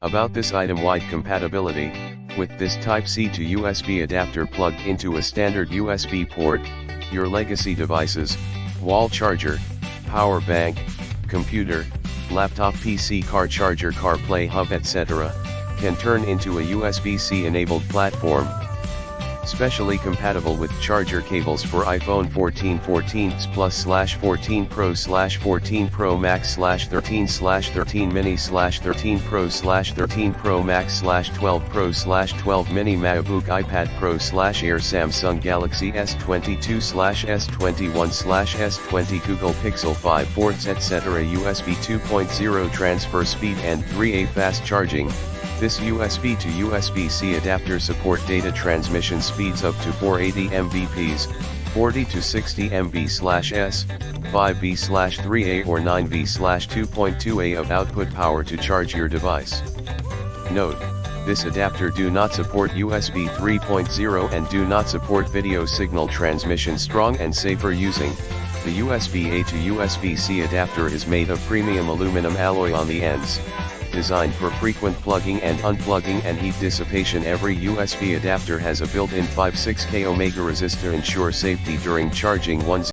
About this item-wide compatibility, with this Type-C to USB adapter plugged into a standard USB port, your legacy devices, wall charger, power bank, computer, laptop PC car charger CarPlay hub etc., can turn into a USB-C enabled platform. Specially compatible with charger cables for iPhone 14, 14 Plus / 14 Pro / 14 Pro Max / 13 / 13 Mini / 13 Pro / 13 Pro Max / 12 Pro / 12 Mini MacBook iPad Pro / Air Samsung Galaxy S22 / S21 / S20 Google Pixel 5 ports etc. USB 2.0 transfer speed and 3A fast charging. This USB to USB-C adapter support data transmission speeds up to 480 Mbps, 40 to 60 MB/s, 5V/3A or 9V/2.2A of output power to charge your device. Note, this adapter do not support USB 3.0 and do not support video signal transmission. Strong and safer using. The USB-A to USB-C adapter is made of premium aluminum alloy on the ends. Designed for frequent plugging and unplugging and heat dissipation. Every USB adapter has a built-in 5.6K ohms resistor. Ensure safety during charging. 1